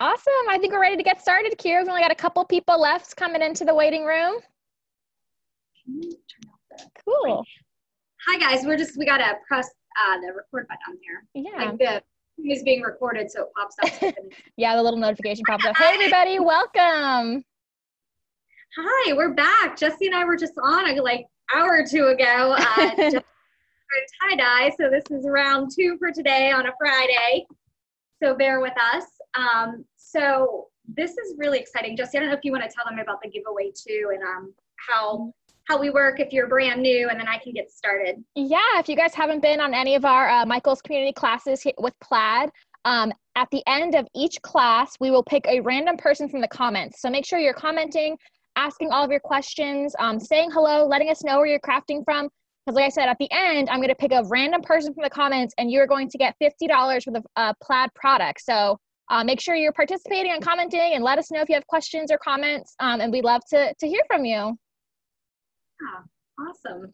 Awesome. I think we're ready to get started, Kira. We've only got a couple people left coming into the waiting room. Cool. Hi guys, we gotta press the record button here. Yeah. Like the thing is being recorded, so it pops up. Yeah, the little notification pops up. Hey everybody, welcome. Hi, we're back. Jesse and I were just on like hour or two ago. Just tie-dye, so this is round 2 for today on a Friday. So bear with us. So this is really exciting. Jesse, I don't know if you want to tell them about the giveaway too, and how we work if you're brand new, and then I can get started. Yeah, if you guys haven't been on any of our Michael's community classes with Plaid, at the end of each class, we will pick a random person from the comments. So make sure you're commenting, asking all of your questions, saying hello, letting us know where you're crafting from. Because like I said, at the end, I'm going to pick a random person from the comments, and you're going to get $50 for the Plaid product. So make sure you're participating and commenting, and let us know if you have questions or comments, and we'd love to hear from you. Oh, awesome.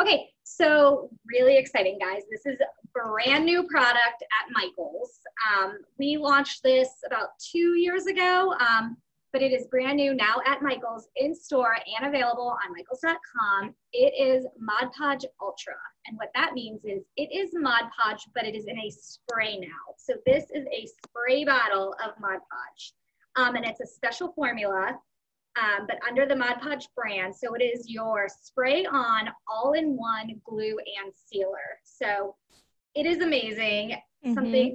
Okay, so really exciting, guys. This is a brand new product at Michael's. We launched this about 2 years ago, but it is brand new now at Michael's, in store and available on michaels.com. It is Mod Podge Ultra. And what that means is it is Mod Podge, but it is in a spray now. So this is a spray bottle of Mod Podge. And it's a special formula, but under the Mod Podge brand. So it is your spray on all-in-one glue and sealer. So it is amazing. There's nothing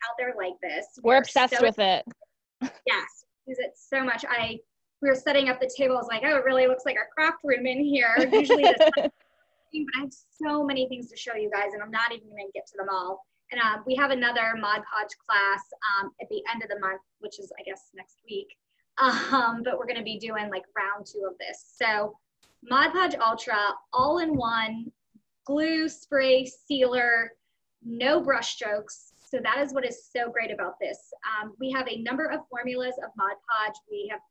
out there like this. We're obsessed with it. Yes, use it so much. We were setting up the table. I was like, oh, it really looks like a craft room in here. Usually this but I have so many things to show you guys, and I'm not even going to get to them all. And we have another Mod Podge class at the end of the month, which is, I guess, next week. But we're going to be doing like round 2 of this. So Mod Podge Ultra, all-in-one, glue, spray, sealer, no brush strokes. So that is what is so great about this. We have a number of formulas of Mod Podge. We have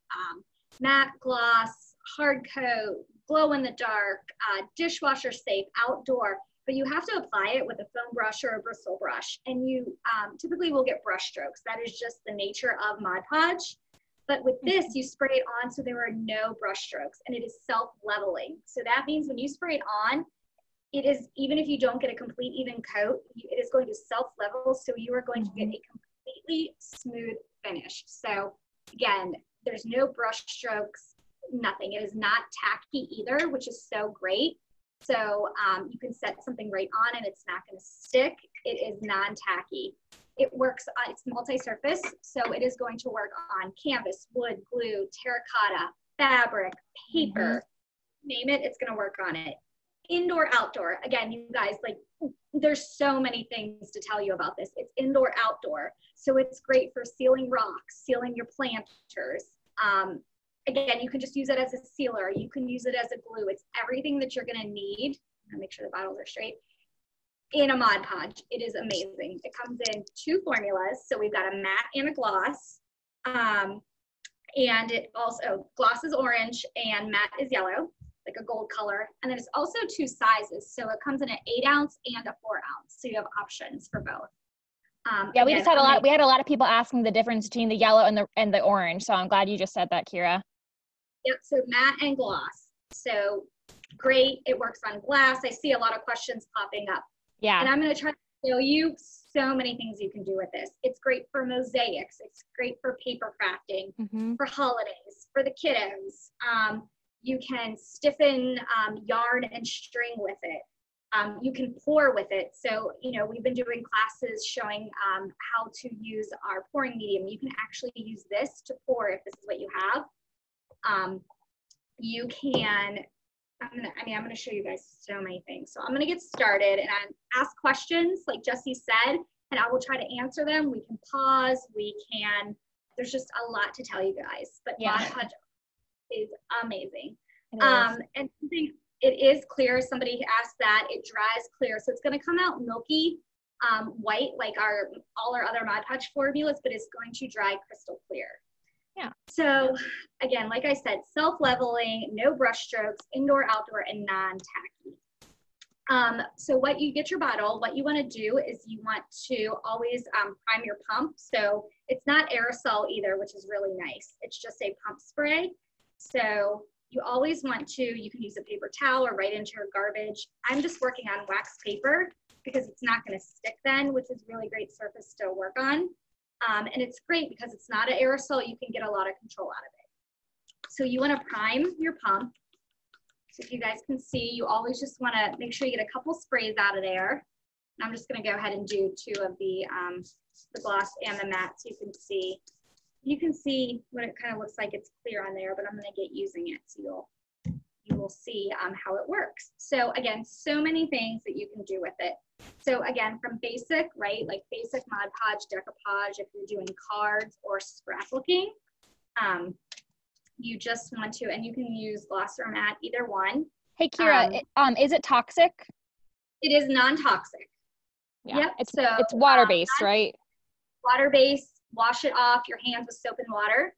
matte, gloss, hard coat, glow in the dark, dishwasher safe, outdoor, but you have to apply it with a foam brush or a bristle brush. And you typically will get brush strokes. That is just the nature of Mod Podge. But with this, you spray it on so there are no brush strokes, and it is self-leveling. So that means when you spray it on, it is, even if you don't get a complete even coat, it is going to self-level, so you are going to get a completely smooth finish. So again, there's no brush strokes, nothing. It is not tacky either, which is so great. So you can set something right on and it's not going to stick. It is non-tacky. It works, it's multi-surface, so it is going to work on canvas, wood, glue, terracotta, fabric, paper, name it, it's going to work on it. Indoor, outdoor. Again, you guys, like, there's so many things to tell you about this. It's indoor, outdoor. So it's great for sealing rocks, sealing your planters. Again, you can just use it as a sealer. You can use it as a glue. It's everything that you're going to need. I'll make sure the bottles are straight. In a Mod Podge. It is amazing. It comes in 2 formulas. So we've got a matte and a gloss. And it also, gloss is orange and matte is yellow, like a gold color. And then it's also 2 sizes. So it comes in an 8 ounce and a 4 ounce. So you have options for both. Yeah, we just had we had a lot of people asking the difference between the yellow and the orange. So I'm glad you just said that, Kira. Yep, so matte and gloss. So great, it works on glass. I see a lot of questions popping up. Yeah. And I'm going to try to show you so many things you can do with this. It's great for mosaics. It's great for paper crafting, for holidays, for the kiddos. You can stiffen yarn and string with it. You can pour with it. So, you know, we've been doing classes showing how to use our pouring medium. You can actually use this to pour if this is what you have. You can, I'm gonna show you guys so many things. So I'm gonna get started and ask questions like Jesse said, and I will try to answer them. We can pause, there's just a lot to tell you guys, but Mod Podge is amazing. And something, it is clear, somebody asked that, it dries clear. So it's gonna come out milky white like all our other Mod Podge formulas, but it's going to dry crystal clear. Yeah. So again, like I said, self-leveling, no brush strokes, indoor, outdoor, and non-tacky. So what you get your bottle, what you want to do is you want to always prime your pump. So it's not aerosol either, which is really nice. It's just a pump spray. So you always want to, you can use a paper towel or right into your garbage. I'm just working on wax paper because it's not going to stick then, which is really great surface to work on. And it's great because it's not an aerosol. You can get a lot of control out of it. So you want to prime your pump. So if you guys can see, you always just want to make sure you get a couple sprays out of there. And I'm just going to go ahead and do 2 of the gloss and the matte so you can see. You can see what it kind of looks like. It's clear on there, but I'm going to get using it so you will see how it works. So again, so many things that you can do with it. So again, from basic, right, like basic Mod Podge, decoupage, if you're doing cards or scrapbooking, you just want to, and you can use gloss or matte, either one. Hey, Kira, is it toxic? It is non-toxic. Yeah, yep. It's water-based, right? Water-based, wash it off your hands with soap and water.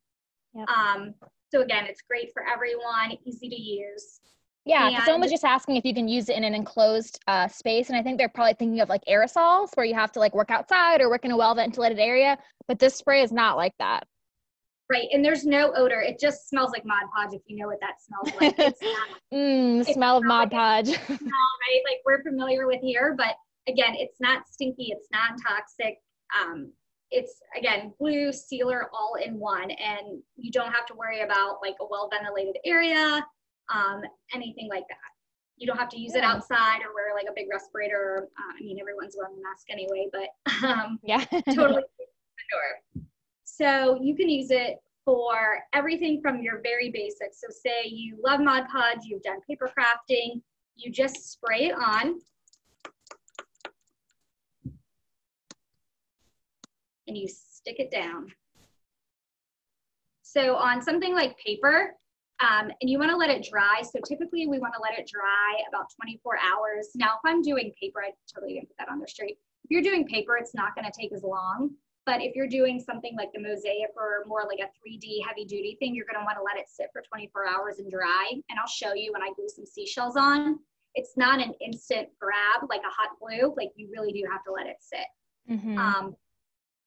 Yep. So again, it's great for everyone, easy to use. Yeah, someone was just asking if you can use it in an enclosed space, and I think they're probably thinking of like aerosols where you have to like work outside or work in a well-ventilated area, but this spray is not like that. Right, and there's no odor. It just smells like Mod Podge, if you know what that smells like. It's not, the smell of Mod Podge. Right, like we're familiar with here, but again, it's not stinky, it's non-toxic. It's, again, glue, sealer, all in one, and you don't have to worry about like a well-ventilated area, anything like that. You don't have to use it outside or wear like a big respirator. I mean, everyone's wearing a mask anyway, but totally indoor. So you can use it for everything from your very basics. So say you love Mod Podge, you've done paper crafting, you just spray it on. And you stick it down. So on something like paper, and you want to let it dry. So typically we want to let it dry about 24 hours. Now, if I'm doing paper, I totally didn't put that on there straight. If you're doing paper, it's not going to take as long. But if you're doing something like the Mosaic or more like a 3D heavy duty thing, you're going to want to let it sit for 24 hours and dry. And I'll show you when I glue some seashells on. It's not an instant grab like a hot glue. Like you really do have to let it sit. Mm-hmm.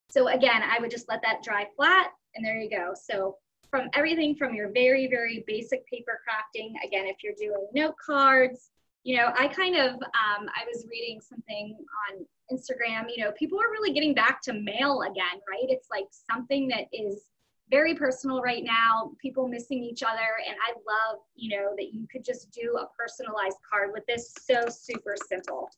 So again, I would just let that dry flat, and there you go. So from everything from your very, very basic paper crafting, again, if you're doing note cards, you know, I kind of, I was reading something on Instagram, you know, people are really getting back to mail again, right? It's like something that is very personal right now, people missing each other. And I love, you know, that you could just do a personalized card with this. So super simple.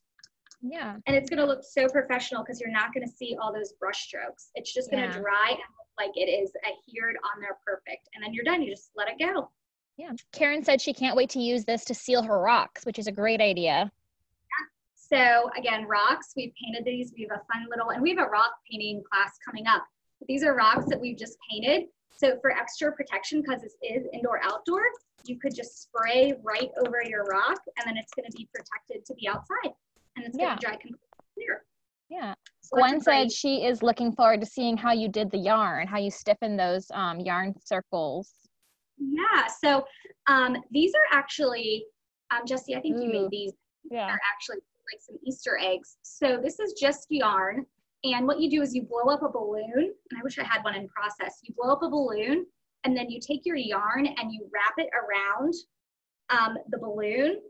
Yeah. And it's going to look so professional because you're not going to see all those brush strokes. It's just going to dry and look like it is adhered on there perfect. And then you're done. You just let it go. Yeah. Karen said she can't wait to use this to seal her rocks, which is a great idea. Yeah. So again, rocks, we've painted these. We have a fun little, and we have a rock painting class coming up. But these are rocks that we've just painted. So for extra protection, because this is indoor outdoor, you could just spray right over your rock and then it's going to be protected to be outside. And it's going to dry completely clear. Yeah. So Gwen said she is looking forward to seeing how you did the yarn, how you stiffen those yarn circles. Yeah. So these are actually, Jesse, I think you made these. Yeah. They're actually like some Easter eggs. So this is just yarn. And what you do is you blow up a balloon. And I wish I had one in process. You blow up a balloon and then you take your yarn and you wrap it around the balloon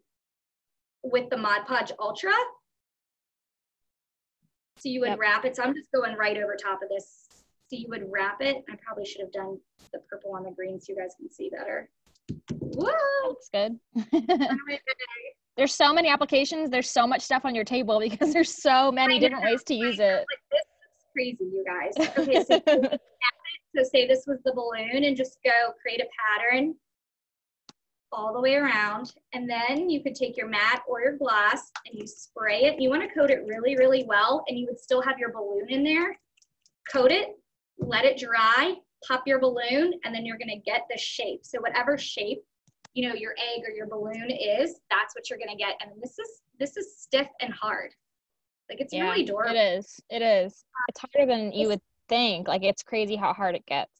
with the Mod Podge Ultra. So you would wrap it. So I'm just going right over top of this. So you would wrap it. I probably should have done the purple on the green so you guys can see better. Whoa! Looks good. There's so many applications. There's so much stuff on your table because there's so many different ways to use it. Like, this is crazy, you guys. Okay, so say this was the balloon and just go create a pattern all the way around. And then you could take your mat or your glass and you spray it. You want to coat it really, really well. And you would still have your balloon in there. Coat it, let it dry, pop your balloon, and then you're going to get the shape. So whatever shape, you know, your egg or your balloon is, that's what you're going to get. And this is stiff and hard. Like it's really durable. It is. It is. It's harder than you would think. Like it's crazy how hard it gets.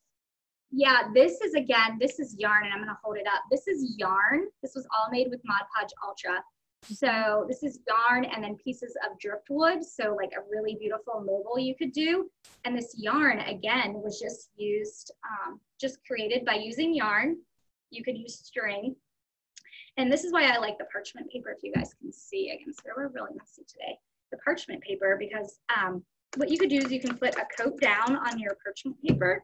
Yeah, this is yarn, and I'm going to hold it up. This is yarn. This was all made with Mod Podge Ultra. So this is yarn and then pieces of driftwood. So like a really beautiful mobile you could do. And this yarn, again, was just used, just created by using yarn. You could use string. And this is why I like the parchment paper, if you guys can see. Again, so we're really messy today. The parchment paper, because what you could do is you can put a coat down on your parchment paper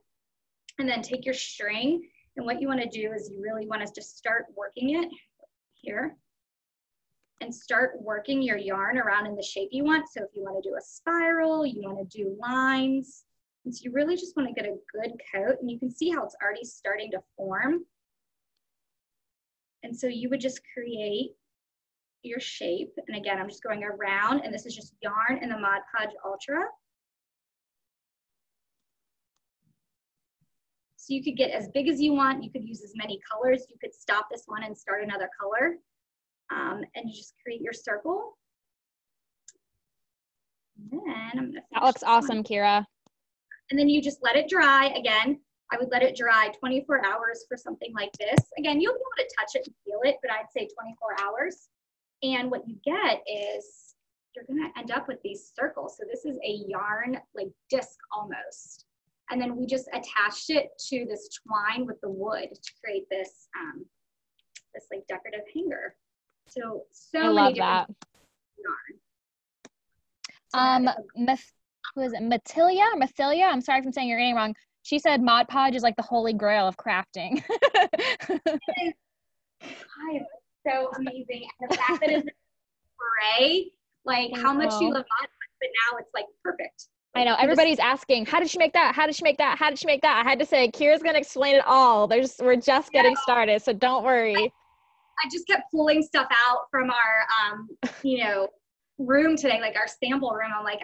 and then take your string. And what you want to do is you really want to just start working it here and start working your yarn around in the shape you want. So if you want to do a spiral, you want to do lines. And so you really just want to get a good coat, and you can see how it's already starting to form. And so you would just create your shape. And again, I'm just going around, and this is just yarn in the Mod Podge Ultra. So you could get as big as you want. You could use as many colors. You could stop this one and start another color. And you just create your circle. And then I'm gonna finish. That looks awesome, Kira. And then you just let it dry. Again, I would let it dry 24 hours for something like this. Again, you'll be able to touch it and feel it, but I'd say 24 hours. And what you get is you're gonna end up with these circles. So this is a yarn like disc almost. And then we just attached it to this twine with the wood to create this, this like decorative hanger. So I love that. Yarn. Who is it? Mathilia? I'm sorry if I'm saying your name wrong. She said Mod Podge is like the holy grail of crafting. It is so amazing. And the fact that it's spray, like how much you love Mod Podge, but now it's like perfect. I know, everybody's asking, how did she make that? How did she make that? How did she make that? I had to say, Kira's gonna explain it all. We're just getting started, so don't worry. I just kept pulling stuff out from our, you know, room today, like our sample room. I'm like,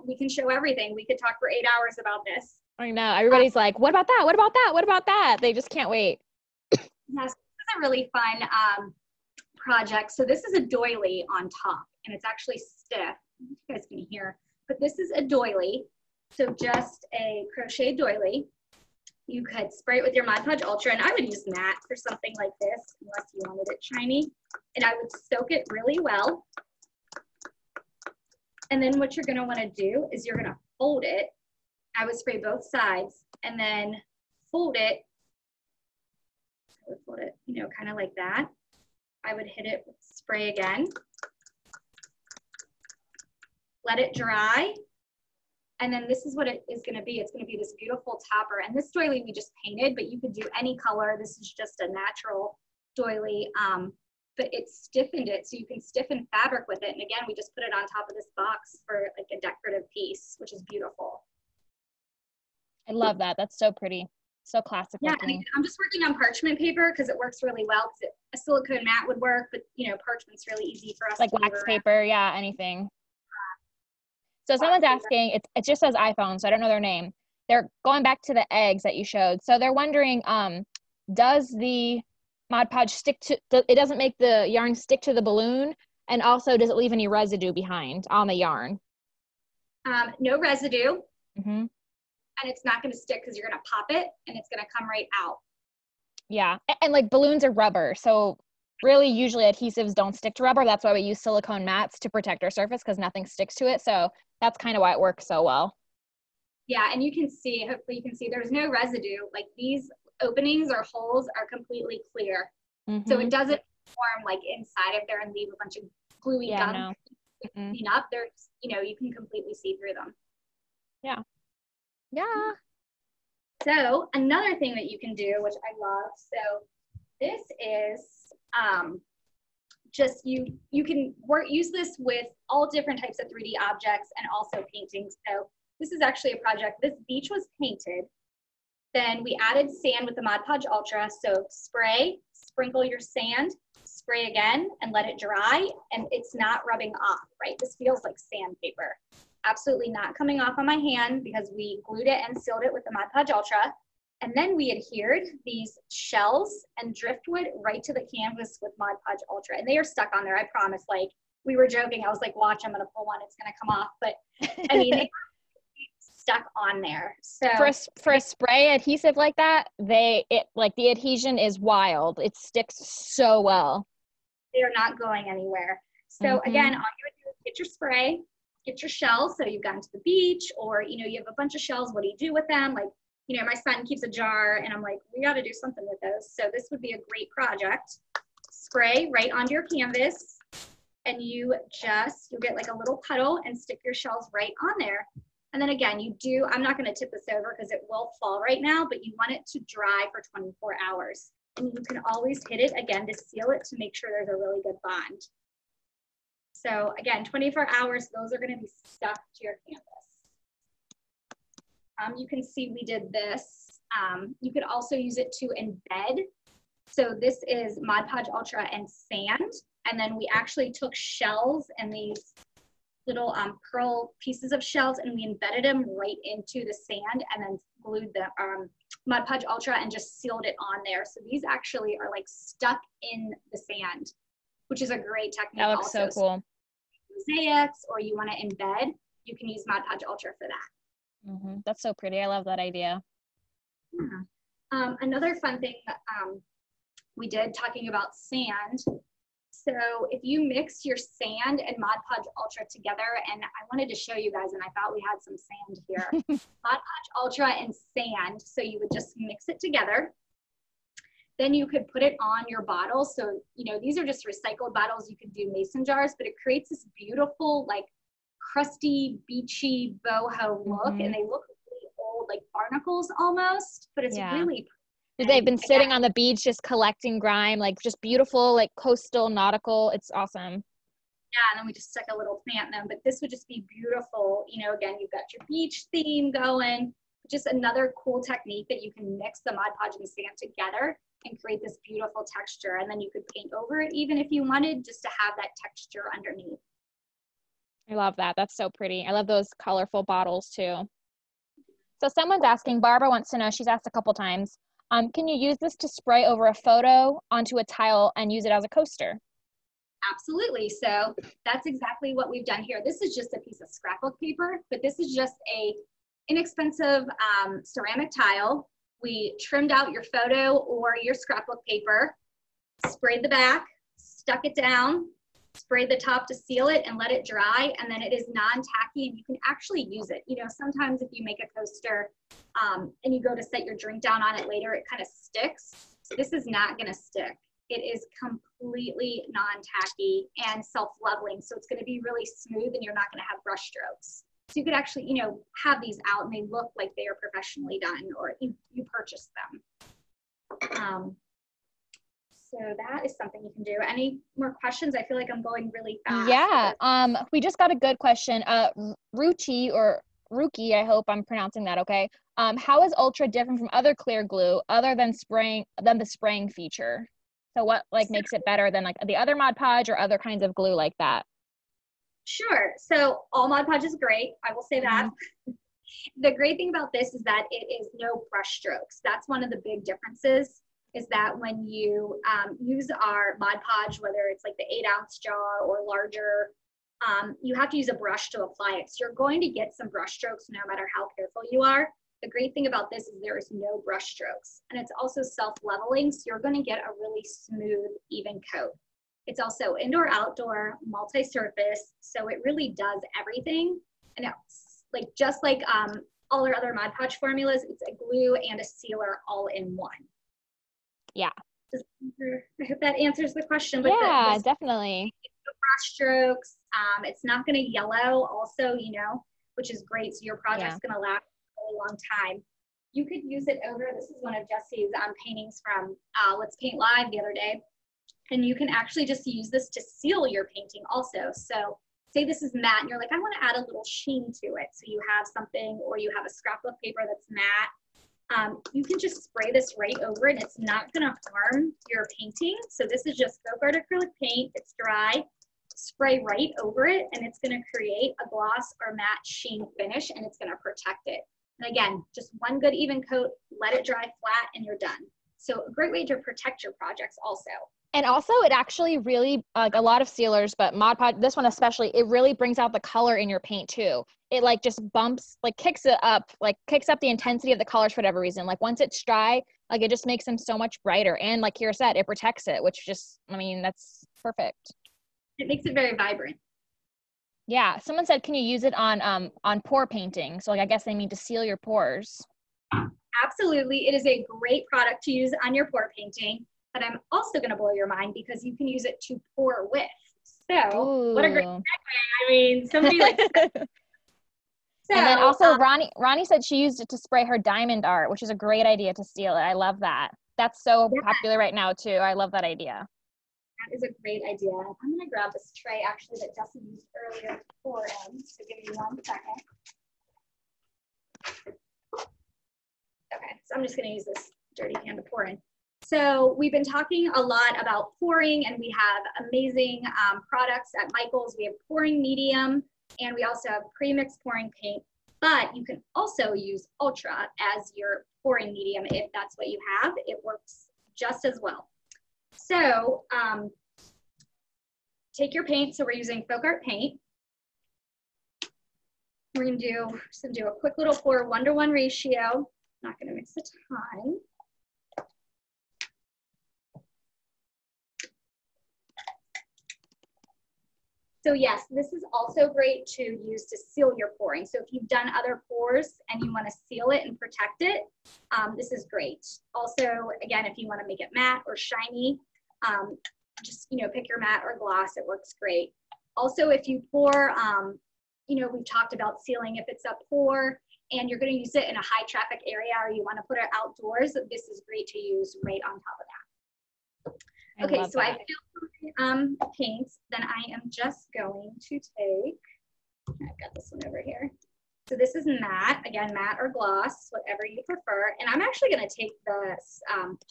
we can show everything. We could talk for 8 hours about this. I know, everybody's like, what about that? What about that? What about that? They just can't wait. Yes, this is a really fun project. So this is a doily on top, and it's actually stiff. You guys can hear. But this is a doily, so just a crochet doily. You could spray it with your Mod Podge Ultra, and I would use matte for something like this, unless you wanted it shiny. And I would soak it really well. And then what you're gonna wanna do is you're gonna fold it. I would spray both sides, and then fold it. I would fold it, you know, kind of like that. I would hit it with spray again. Let it dry, and then this is what it is going to be. It's going to be this beautiful topper, and this doily we just painted, but you could do any color. This is just a natural doily, but it stiffened it, so you can stiffen fabric with it. And again, we just put it on top of this box for like a decorative piece, which is beautiful. I love that. That's so pretty. So classic. Yeah, I'm just working on parchment paper because it works really well. Because a silicone mat would work, but you know, parchment's really easy for us. Like wax paper, yeah, anything. So someone's asking, it just says iPhone, so I don't know their name. They're going back to the eggs that you showed. So they're wondering, does the Mod Podge it doesn't make the yarn stick to the balloon? And also, does it leave any residue behind on the yarn? No residue. Mm-hmm. And it's not going to stick because you're going to pop it and it's going to come right out. Yeah, and like balloons are rubber, so really usually adhesives don't stick to rubber. That's why we use silicone mats to protect our surface, because nothing sticks to it. So that's kind of why it works so well. Yeah, and you can see, hopefully you can see there's no residue. Like these openings or holes are completely clear. Mm-hmm. So it doesn't form like inside of there and leave a bunch of gluey gum. Clean up. There's, you know, you can completely see through them. Yeah. Yeah. So another thing that you can do, which I love, so this is just you can use this with all different types of 3D objects and also paintings. So this is actually a project. This beach was painted. Then we added sand with the Mod Podge Ultra. So spray, sprinkle your sand, spray again, and let it dry. And it's not rubbing off, right? This feels like sandpaper. Absolutely not coming off on my hand because we glued it and sealed it with the Mod Podge Ultra. And then we adhered these shells and driftwood right to the canvas with Mod Podge Ultra. And they are stuck on there, I promise. Like, we were joking. I was like, watch, I'm gonna pull one, it's gonna come off. But I mean, it's stuck on there. So for a spray adhesive like that, like the adhesion is wild. It sticks so well. They are not going anywhere. So again, all you would do is get your spray, get your shells. So you've gone to the beach, or, you know, you have a bunch of shells. What do you do with them? Like, you know, my son keeps a jar, and I'm like, we got to do something with those. So this would be a great project. Spray right onto your canvas, and you'll get like a little puddle and stick your shells right on there. And then again, I'm not going to tip this over because it will fall right now, but you want it to dry for 24 hours. And you can always hit it again to seal it to make sure there's a really good bond. So again, 24 hours, those are going to be stuck to your canvas. You can see we did this. You could also use it to embed. So this is Mod Podge Ultra and sand. And then we actually took shells and these little pearl pieces of shells, and we embedded them right into the sand and then glued the Mod Podge Ultra and just sealed it on there. So these actually are like stuck in the sand, which is a great technique. That looks also. so cool. Mosaics, or you want to embed, you can use Mod Podge Ultra for that. That's so pretty. I love that idea. Yeah. Another fun thing that we did, talking about sand. So if you mix your sand and Mod Podge Ultra together, and I wanted to show you guys, and I thought we had some sand here. Mod Podge Ultra and sand, so you would just mix it together. Then you could put it on your bottle. So, you know, these are just recycled bottles. You could do mason jars, but it creates this beautiful, like, crusty, beachy boho look, and they look really old, like barnacles almost, but it's really pretty. They've been sitting on the beach just collecting grime, like just beautiful, like coastal, nautical. It's awesome. Yeah, and then we just stuck a little plant in them, but this would just be beautiful. You know, again, you've got your beach theme going. Just another cool technique that you can mix the Mod Podge and sand together and create this beautiful texture. And then you could paint over it even if you wanted, just to have that texture underneath. I love that. That's so pretty. I love those colorful bottles too. So someone's asking, Barbara wants to know, she's asked a couple times, can you use this to spray over a photo onto a tile and use it as a coaster? Absolutely. So that's exactly what we've done here. This is just a piece of scrapbook paper, but this is just a inexpensive ceramic tile. We trimmed out your photo or your scrapbook paper, sprayed the back, stuck it down, sprayed the top to seal it, and let it dry. And then it is non-tacky, and you can actually use it. You know, sometimes if you make a coaster and you go to set your drink down on it later, it kind of sticks. This is not going to stick. It is completely non-tacky and self-leveling. So it's going to be really smooth, and you're not going to have brush strokes. So you could actually, you know, have these out and they look like they are professionally done, or you purchase them. So that is something you can do. Any more questions? I feel like I'm going really fast. Yeah. We just got a good question. Ruchi, or Ruki, I hope I'm pronouncing that okay. How is Ultra different from other clear glue other than the spraying feature? So what makes it better than like the other Mod Podge or other kinds of glue like that? Sure. So all Mod Podge is great. I will say that. The great thing about this is that it is no brush strokes. That's one of the big differences, is that when you use our Mod Podge, whether it's like the 8-ounce jar or larger, you have to use a brush to apply it. So you're going to get some brush strokes no matter how careful you are. The great thing about this is there is no brush strokes, and it's also self-leveling, so you're going to get a really smooth, even coat. It's also indoor, outdoor, multi-surface, so it really does everything. And it's like just like all our other Mod Podge formulas, it's a glue and a sealer all in one. Yeah. I hope that answers the question. But yeah, definitely. Brush strokes. It's not going to yellow also, you know, which is great. So your project's going to last a really long time. You could use it over, this is one of Jesse's paintings from Let's Paint Live the other day. And you can actually just use this to seal your painting also. So say this is matte and you're like, I want to add a little sheen to it. So you have something, or you have a scrapbook paper that's matte. You can just spray this right over it, and it's not going to harm your painting. So this is just Folk Art acrylic paint. It's dry. Spray right over it, and it's going to create a gloss or matte sheen finish, and it's going to protect it. And again, just one good even coat, let it dry flat, and you're done. So a great way to protect your projects also. And also it actually really, a lot of sealers, but Mod Podge, this one especially, it really brings out the color in your paint too. It like just bumps, like kicks up the intensity of the colors for whatever reason. Like once it's dry, like it just makes them so much brighter. And like Kira said, it protects it, which just, I mean, that's perfect. It makes it very vibrant. Yeah, someone said, can you use it on pour painting? So like, I guess they mean to seal your pores. Absolutely, it is a great product to use on your pour painting, but I'm also going to blow your mind because you can use it to pour with. So, Ooh. what a great segue. I mean, somebody like So, and then also Ronnie said she used it to spray her diamond art, which is a great idea to seal it. I love that. That's so popular right now too. I love that idea. That is a great idea. I'm going to grab this tray actually that Jesse used earlier to pour in. So give me 1 second. Okay, so I'm just going to use this dirty pan to pour in. So we've been talking a lot about pouring, and we have amazing products at Michael's. We have pouring medium, and we also have pre-mixed pouring paint, but you can also use Ultra as your pouring medium if that's what you have. It works just as well. So take your paint. So we're using folk art paint. We're gonna do a quick little pour, 1-to-1 ratio. Not gonna mix a ton. So yes, this is also great to use to seal your pouring. So if you've done other pours and you want to seal it and protect it, this is great. Also, again, if you want to make it matte or shiny, just pick your matte or gloss. It works great. Also, if you pour, we've talked about sealing if it's a pour and you're going to use it in a high traffic area or you want to put it outdoors, this is great to use right on top of that. Okay, so I filled my paints, then I am just going to take, I've got this one over here. So this is matte, again, matte or gloss, whatever you prefer. And I'm actually gonna take this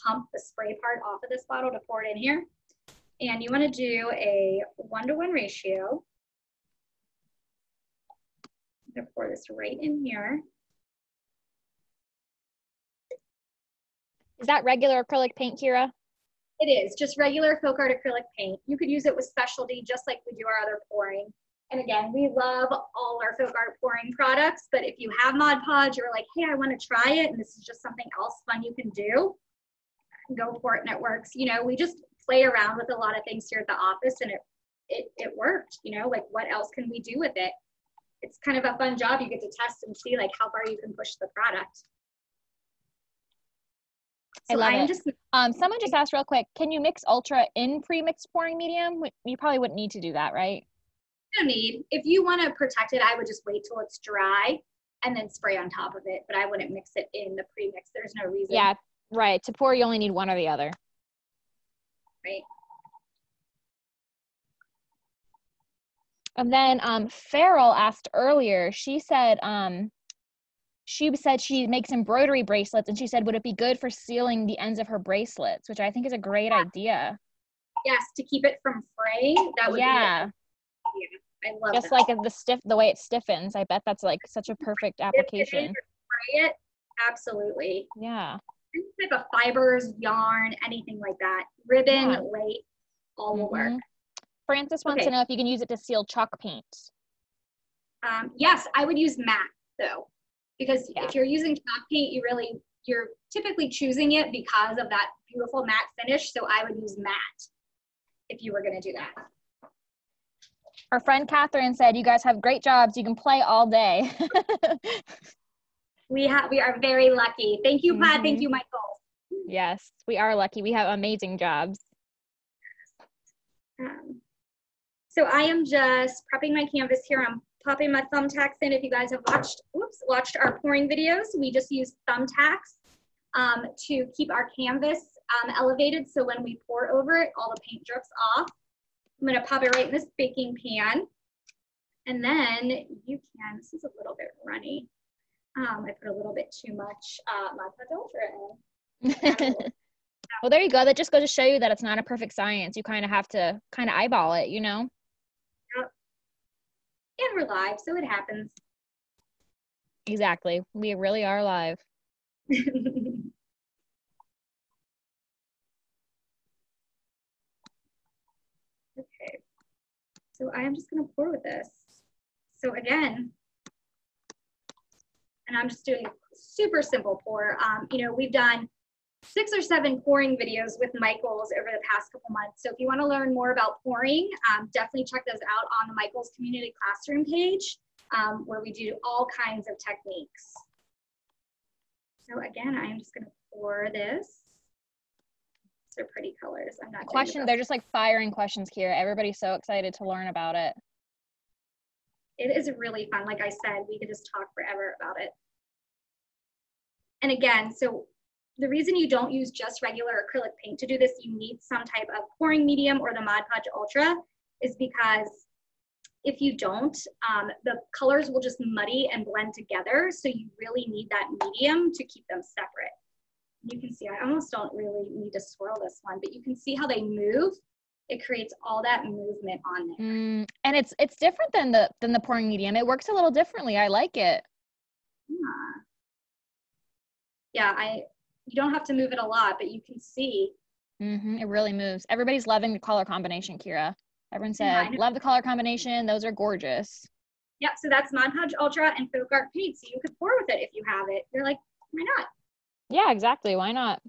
pump, the spray part off of this bottle to pour it in here. And you wanna do a 1-to-1 ratio. I'm gonna pour this right in here. Is that regular acrylic paint, Kira? It is, just regular folk art acrylic paint. You could use it with specialty, just like we do our other pouring. And again, we love all our folk art pouring products, but if you have Mod Podge, you're like, hey, I want to try it, and this is just something else fun you can do, go for it, and it works. We just play around with a lot of things here at the office, and it worked. Like, what else can we do with it? It's kind of a fun job. You get to test and see, like, how far you can push the product. So I love it. Someone just asked real quick, can you mix Ultra in pre-mixed pouring medium? You probably wouldn't need to do that, right? No need. If you want to protect it, I would just wait till it's dry and then spray on top of it, but I wouldn't mix it in the pre-mix. There's no reason. Yeah, right. To pour, you only need one or the other. Right. And then Farrell asked earlier, she said she makes embroidery bracelets, and she said, would it be good for sealing the ends of her bracelets, which I think is a great idea. Yes, to keep it from fraying. That would be I love just that. Like the way it stiffens. I bet that's like such a perfect application. Spray it, absolutely. Yeah. Any type of fibers, yarn, anything like that. Ribbon, lace, all will work. Francis wants to know if you can use it to seal chalk paint. Yes, I would use matte though. Because if you're using chalk paint, you're typically choosing it because of that beautiful matte finish. So I would use matte if you were going to do that. Our friend Catherine said, you guys have great jobs. You can play all day. We are very lucky. Thank you, Pod. Thank you, Michael. Yes, we are lucky. We have amazing jobs. So I am just prepping my canvas here. I'm popping my thumbtacks in. If you guys have watched our pouring videos, we just use thumbtacks to keep our canvas elevated. So when we pour over it, all the paint drips off. I'm gonna pop it right in this baking pan. And then you can, this is a little bit runny. I put a little bit too much Podge Ultra in. Well, there you go. That just goes to show you that it's not a perfect science. You kind of have to eyeball it, Yep. And we're live, so it happens. Exactly. We really are live. Okay. So I am just going to pour with this. So again, and I'm just doing a super simple pour. We've done 6 or 7 pouring videos with Michaels over the past couple months. So if you want to learn more about pouring, definitely check those out on the Michaels Community Classroom page, where we do all kinds of techniques. So again, I am just going to pour this. These are pretty colors. I'm not question. They're just like firing questions here. Everybody's so excited to learn about it. It is really fun. Like I said, we could just talk forever about it. And again, so the reason you don't use just regular acrylic paint to do this, you need some type of pouring medium or the Mod Podge Ultra, is because if you don't, the colors will just muddy and blend together. So you really need that medium to keep them separate. You can see, I almost don't really need to swirl this one, but you can see how they move. It creates all that movement on there. And it's different than the pouring medium. It works a little differently. I like it. Yeah, you don't have to move it a lot, but you can see. It really moves. Everybody's loving the color combination, Kira. Everyone said, love the color combination. Those are gorgeous. Yep, so that's Mod Podge Ultra and Folk Art paint. So you could pour with it if you have it. You're like, why not? Yeah, exactly. Why not?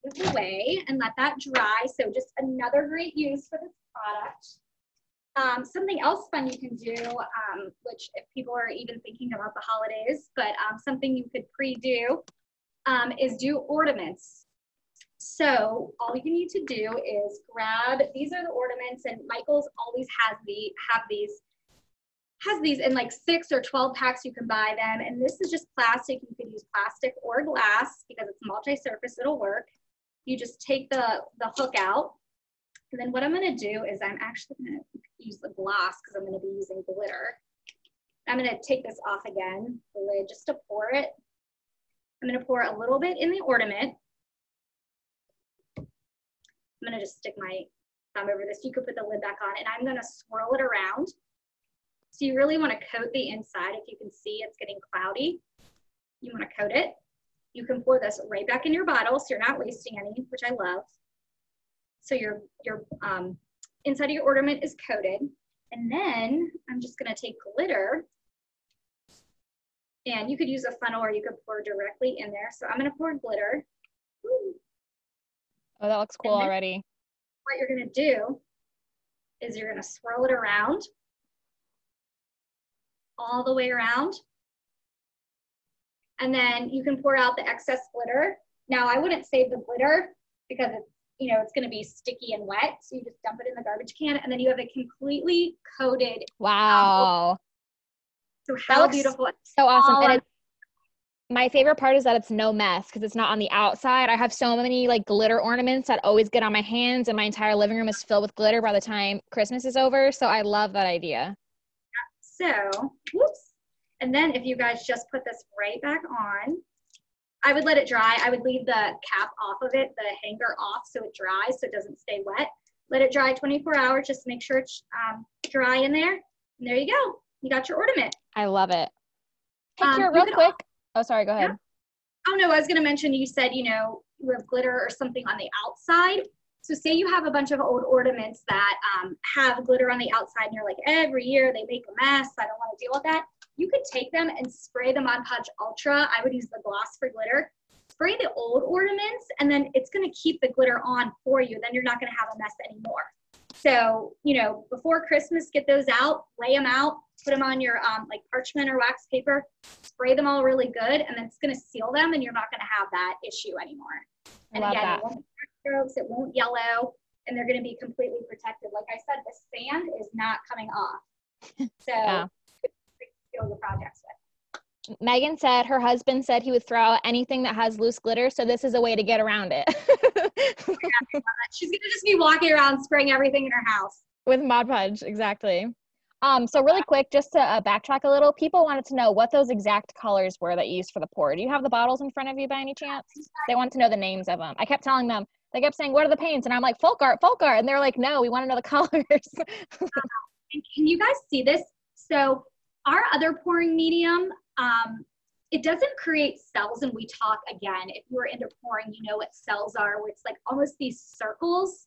Put it away and let that dry. So just another great use for this product. Something else fun you can do, which if people are even thinking about the holidays, but something you could pre-do is do ornaments. So all you need to do is grab, these are the ornaments, and Michaels always has these in like 6 or 12 packs. You can buy them, and this is just plastic. You could use plastic or glass because it's multi-surface, it'll work. You just take the hook out, and then what I'm going to do is I'm actually going to use the gloss because I'm going to be using glitter. I'm going to take this off again, the lid, just to pour it. I'm going to pour a little bit in the ornament. I'm going to just stick my thumb over this. You could put the lid back on, and I'm going to swirl it around. So you really want to coat the inside. If you can see, it's getting cloudy. You want to coat it. You can pour this right back in your bottle, so you're not wasting any, which I love. So your inside of your ornament is coated. And then I'm just going to take glitter, and you could use a funnel or you could pour directly in there. So I'm going to pour glitter. Woo. Oh, that looks cool already. What you're going to do is you're going to swirl it around, all the way around. And then you can pour out the excess glitter. Now, I wouldn't save the glitter because it's going to be sticky and wet. So you just dump it in the garbage can, and then you have a completely coated. Wow. So how beautiful. So awesome. And my favorite part is that it's no mess because it's not on the outside. I have so many like glitter ornaments that always get on my hands, and my entire living room is filled with glitter by the time Christmas is over. So I love that idea. So, whoops. And then if you guys just put this right back on, I would let it dry. I would leave the cap off of it, the hanger off, so it dries so it doesn't stay wet. Let it dry 24 hours, just to make sure it's dry in there. And there you go. You got your ornament. I love it. Hey, Kira, real quick. Oh, sorry, go ahead. Yeah. Oh, no, I was going to mention, you said, you have glitter or something on the outside. So say you have a bunch of old ornaments that have glitter on the outside, and you're like, every year they make a mess. I don't want to deal with that. You could take them and spray them on Podge Ultra. I would use the gloss for glitter. Spray the old ornaments, and then it's going to keep the glitter on for you. Then you're not going to have a mess anymore. So, before Christmas, get those out, lay them out, put them on your like parchment or wax paper, spray them all really good, and then it's going to seal them, and you're not going to have that issue anymore. And again, it won't be strokes, it won't yellow, and they're going to be completely protected. Like I said, the sand is not coming off. So, yeah. Seal the projects with. Megan said her husband said he would throw out anything that has loose glitter, so this is a way to get around it. She's gonna just be walking around spraying everything in her house with Mod Podge, exactly. So really quick, just to backtrack a little, people wanted to know what those exact colors were that you used for the pour. Do you have the bottles in front of you by any chance? They wanted to know the names of them. I kept telling them, they kept saying, what are the paints? And I'm like, folk art, and they're like, no, we want to know the colors. And can you guys see this? So our other pouring medium, it doesn't create cells, and we talk again. If you were into pouring, you know what cells are, where it's like almost these circles.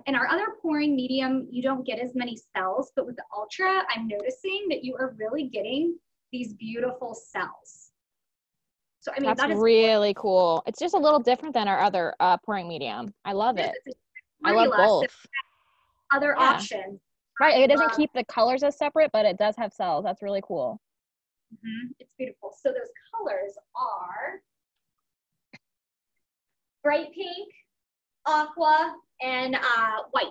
In our other pouring medium, you don't get as many cells, but with the Ultra, I'm noticing that you are really getting these beautiful cells. So, I mean, That's that is really cool. It's just a little different than our other pouring medium. I love it. I love both. Other options. Right. It doesn't keep the colors as separate, but it does have cells. That's really cool. It's beautiful. So those colors are bright pink, aqua, and white.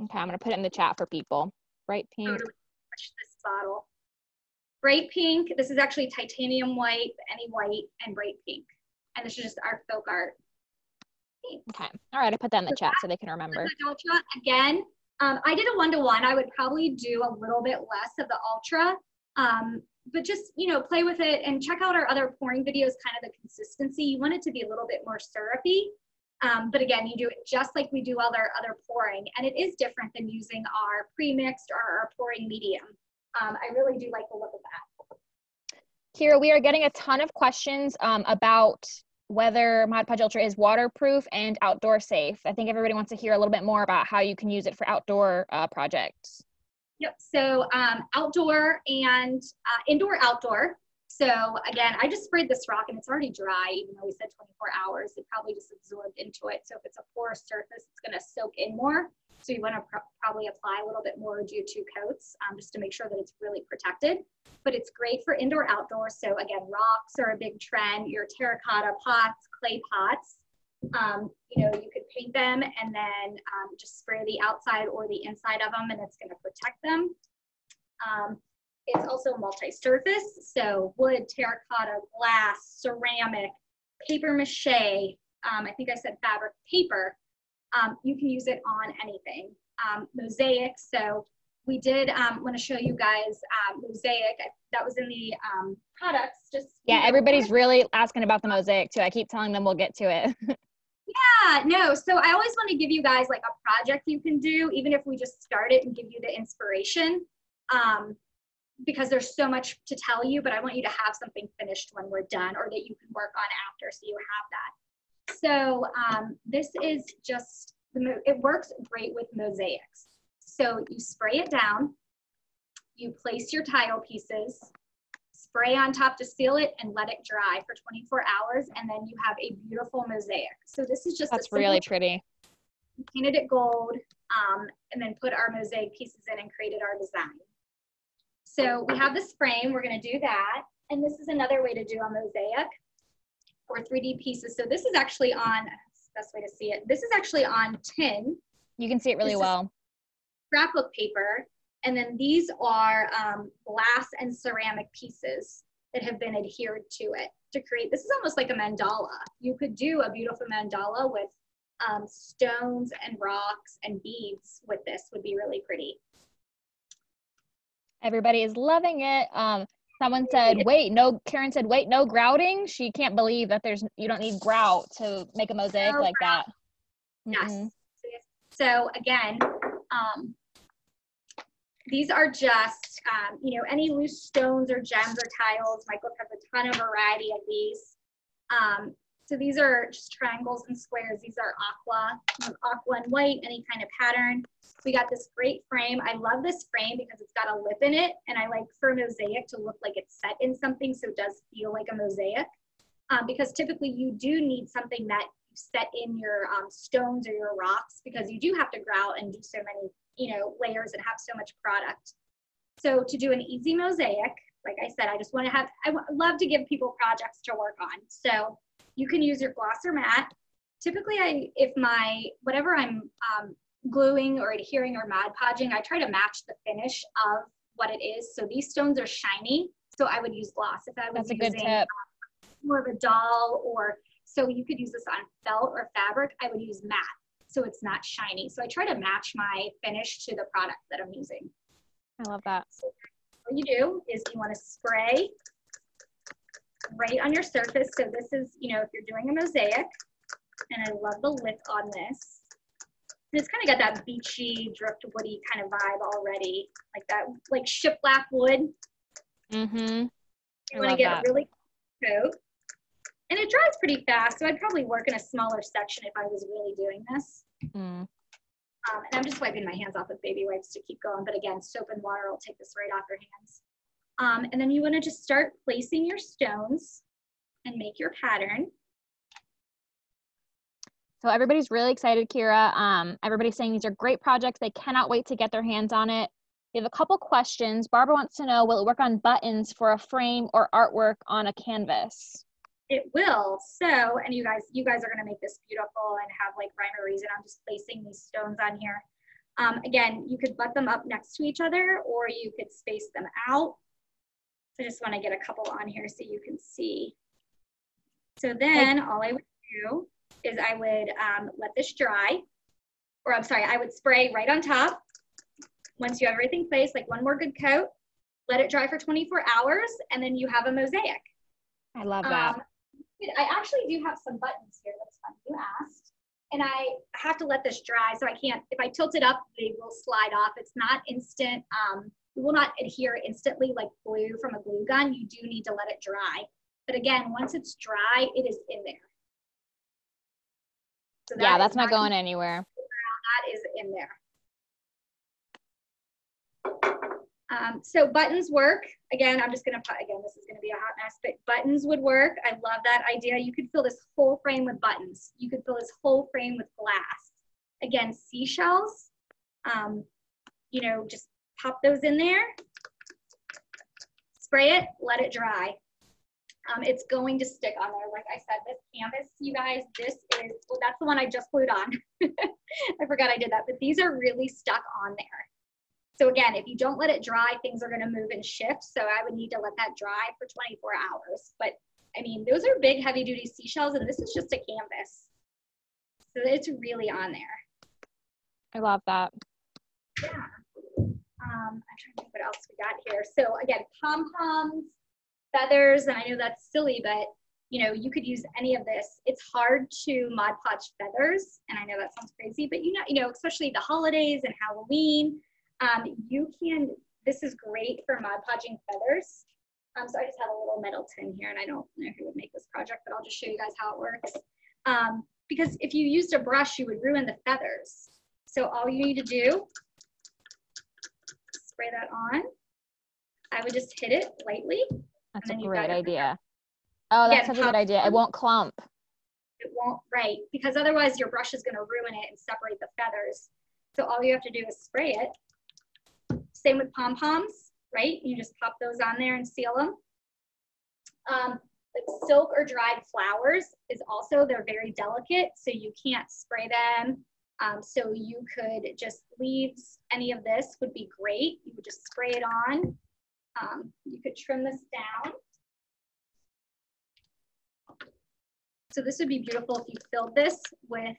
Okay, I'm going to put it in the chat for people. Bright pink. Totally touch this bottle. Bright pink. This is actually titanium white, any white, and bright pink. And this is just our folk art. Okay. All right. I put that in the chat so they can remember. Ultra. Again, I did a 1-to-1. I would probably do a little bit less of the Ultra. But just, you know, play with it and check out our other pouring videos, kind of the consistency. You want it to be a little bit more syrupy. But again, you do it just like we do all our other pouring. And it is different than using our pre-mixed or our pouring medium. I really do like the look of that. Kira, we are getting a ton of questions about whether Mod Podge Ultra is waterproof and outdoor safe. I think everybody wants to hear a little bit more about how you can use it for outdoor projects. Yep, so outdoor and indoor-outdoor. So again, I just sprayed this rock and it's already dry, even though we said 24 hours. It probably just absorbed into it. So if it's a porous surface, it's gonna soak in more. So you wanna probably apply a little bit more, do 2 coats, just to make sure that it's really protected. But it's great for indoor-outdoor. So again, rocks are a big trend, your terracotta pots, clay pots. You know, you could paint them and then just spray the outside or the inside of them and it's going to protect them. It's also multi-surface, so wood, terracotta, glass, ceramic, paper mache, I think I said fabric, paper. You can use it on anything. Mosaic, so we did want to show you guys Mosaic. That was in the products. Just yeah, everybody's really asking about the Mosaic too. I keep telling them we'll get to it. Yeah, no, so I always want to give you guys like a project you can do, even if we just start it and give you the inspiration, because there's so much to tell you, but I want you to have something finished when we're done or that you can work on after, so you have that. So this is just, it works great with mosaics. So you spray it down, you place your tile pieces, spray on top to seal it and let it dry for 24 hours. And then you have a beautiful mosaic. So this is just that's really pretty. We painted it gold and then put our mosaic pieces in and created our design. So we have this frame, we're gonna do that. And this is another way to do a mosaic or 3D pieces. So this is actually on, best way to see it. This is actually on tin. You can see it really well. Scrapbook paper. And then these are glass and ceramic pieces that have been adhered to it to create, this is almost like a mandala. You could do a beautiful mandala with stones and rocks and beads with this, would be really pretty. Everybody is loving it. Someone said, wait, no, Karen said, wait, no grouting. She can't believe that you don't need grout to make a mosaic like that. Yes. So again, these are just, you know, any loose stones or gems or tiles. Michael has a ton of variety of these. So these are just triangles and squares. These are aqua and white, any kind of pattern. We got this great frame. I love this frame because it's got a lip in it. And I like for a mosaic to look like it's set in something so it does feel like a mosaic. Because typically you do need something that you set in your stones or your rocks because you do have to grout and do so many, you know, layers and have so much product. So to do an easy mosaic, like I said, I just want to have, I love to give people projects to work on. So you can use your gloss or matte. Typically, if whatever I'm gluing or adhering or Mod Podging, I try to match the finish of what it is. So these stones are shiny, so I would use gloss. If I was That's a good tip. More of a doll, or so you could use this on felt or fabric, I would use matte, so it's not shiny. So I try to match my finish to the product that I'm using. I love that. So what you do is you want to spray right on your surface. So this is, you know, if you're doing a mosaic, and I love the lip on this. And it's kind of got that beachy, driftwoody kind of vibe already, like that, like shiplap wood. Mm-hmm. You want to get a really coat. And it dries pretty fast, so I'd probably work in a smaller section if I was really doing this. And I'm just wiping my hands off with baby wipes to keep going. But again, soap and water will take this right off your hands. And then you want to just start placing your stones and make your pattern. So everybody's really excited, Kira. Everybody's saying these are great projects. They cannot wait to get their hands on it. We have a couple questions. Barbara wants to know, will it work on buttons for a frame or artwork on a canvas? It will. So, and you guys are going to make this beautiful and have like rhyme or reason. I'm just placing these stones on here. Again, you could butt them up next to each other, or you could space them out. So I just want to get a couple on here so you can see. So then all I would do is I would let this dry, or I'm sorry, I would spray right on top. Once you have everything placed, like one more good coat, let it dry for 24 hours, and then you have a mosaic. I love that. I actually do have some buttons here. That's funny you asked. And I have to let this dry, so I can't, if I tilt it up, they will slide off. It's not instant. It will not adhere instantly like glue from a glue gun. You do need to let it dry. But again, once it's dry, it is in there. So yeah, that's not going anywhere. That is in there. So buttons work. Again, I'm just going to put, again, this is going to be a hot mess, but buttons would work. I love that idea. You could fill this whole frame with buttons. You could fill this whole frame with glass. Again, seashells, you know, just pop those in there, spray it, let it dry. It's going to stick on there. Like I said, this canvas, you guys, this is, well, that's the one I just glued on. I forgot I did that, but these are really stuck on there. So again, if you don't let it dry, things are going to move and shift. So I would need to let that dry for 24 hours. But I mean, those are big, heavy duty seashells, and this is just a canvas. So it's really on there. I love that. Yeah. I'm trying to think what else we got here. So again, pom-poms, feathers, and I know that's silly, but you know, you could use any of this. It's hard to Mod Podge feathers, and I know that sounds crazy, but you know, especially the holidays and Halloween, you can, this is great for Mod Podging feathers. So I just have a little metal tin here, and I don't know who would make this project, but I'll just show you guys how it works. Because if you used a brush, you would ruin the feathers. So all you need to do, spray that on. I would just hit it lightly. That's a great idea. Oh, that's such a good idea. It won't clump. It won't, right, because otherwise your brush is going to ruin it and separate the feathers. So all you have to do is spray it. Same with pom-poms, right? You just pop those on there and seal them. Like silk or dried flowers is also, they're very delicate, so you can't spray them. So you could just, leaves, any of this would be great. You would just spray it on. You could trim this down. So this would be beautiful if you filled this with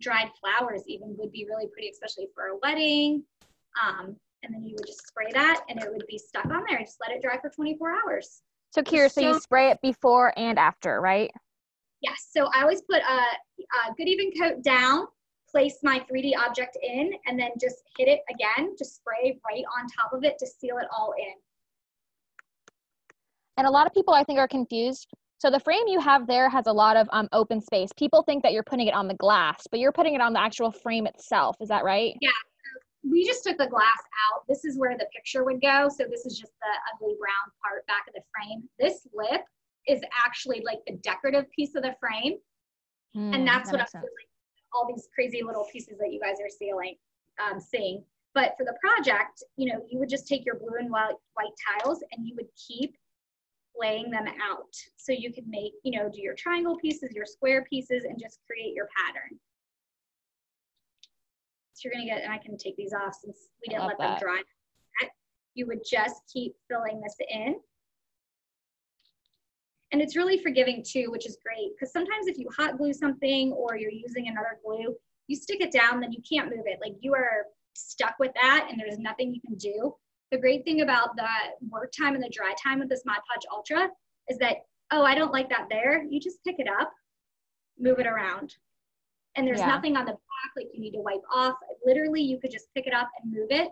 dried flowers, even would be really pretty, especially for a wedding. And then you would just spray that and it would be stuck on there. Just let it dry for 24 hours. So Kira, so you spray it before and after, right? Yes, so I always put a good even coat down, place my 3D object in, and then just hit it again, just spray right on top of it to seal it all in. And a lot of people, I think, are confused. So the frame you have there has a lot of open space. People think that you're putting it on the glass, but you're putting it on the actual frame itself. Is that right? Yeah, we just took the glass out. This is where the picture would go. So this is just the ugly brown part back of the frame. This lip is actually like the decorative piece of the frame. And that's what I'm doing, all these crazy little pieces that you guys are seeing. But for the project, you know, you would just take your blue and white tiles and you would keep laying them out. So you could make, you know, do your triangle pieces, your square pieces, and just create your pattern. So you're gonna get, and I can take these off since we didn't let them dry. You would just keep filling this in. And it's really forgiving too, which is great, because sometimes if you hot glue something or you're using another glue, you stick it down, then you can't move it. Like you are stuck with that and there's nothing you can do. The great thing about the work time and the dry time with this Mod Podge Ultra is that, oh, I don't like that there. You just pick it up, move it around. And there's nothing on the back like you need to wipe off. Literally, you could just pick it up and move it.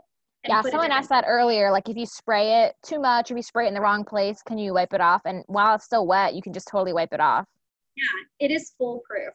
Yeah, someone asked that earlier, like if you spray it too much, if you spray it in the wrong place, can you wipe it off? And while it's still wet, you can just totally wipe it off. Yeah, it is foolproof.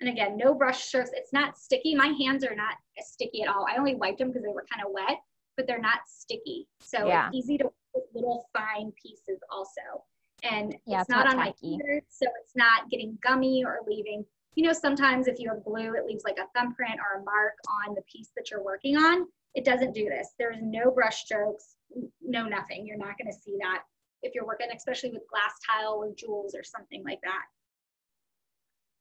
And again, no brush strokes. It's not sticky. My hands are not sticky at all. I only wiped them because they were kind of wet, but they're not sticky. So it's easy to work with little fine pieces also. and Yeah, it's not on my fingers, so it's not getting gummy or leaving. You know, sometimes if you have glue, it leaves like a thumbprint or a mark on the piece that you're working on. It doesn't do this. There's no brush strokes, no nothing. You're not going to see that if you're working, especially with glass tile or jewels or something like that.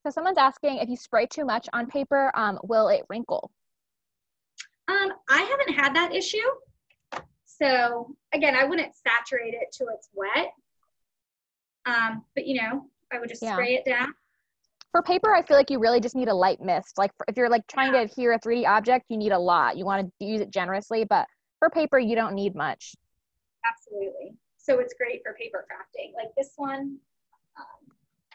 So someone's asking, if you spray too much on paper, will it wrinkle? I haven't had that issue. So again, I wouldn't saturate it till it's wet. But you know, I would just spray it down. For paper, I feel like you really just need a light mist. Like if you're like trying to adhere a 3D object, you need a lot. You want to use it generously, but for paper, you don't need much. Absolutely. So it's great for paper crafting. Like this one,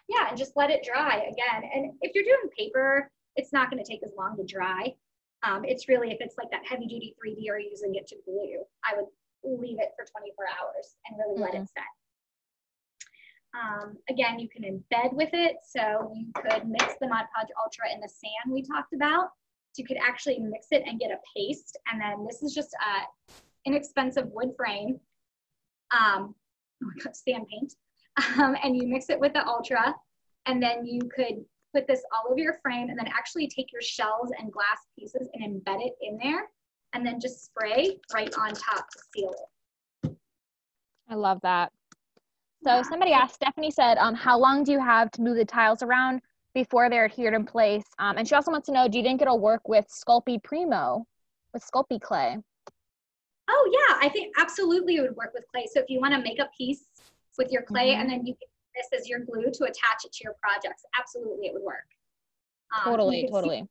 yeah, and just let it dry again. And if you're doing paper, it's not going to take as long to dry. It's really, if it's like that heavy duty 3D or using it to glue, I would leave it for 24 hours and really let it set. Again, you can embed with it. So you could mix the Mod Podge Ultra in the sand we talked about. So you could actually mix it and get a paste. And then this is just a inexpensive wood frame, sand paint. And you mix it with the Ultra. And then you could put this all over your frame and then actually take your shells and glass pieces and embed it in there. And then just spray right on top to seal it. I love that. So somebody asked, Stephanie said, how long do you have to move the tiles around before they're adhered in place? And she also wants to know, do you think it'll work with Sculpey Primo, with Sculpey clay? Oh yeah, I think absolutely it would work with clay. So if you want to make a piece with your clay and then you can use this as your glue to attach it to your projects, absolutely it would work. Totally. And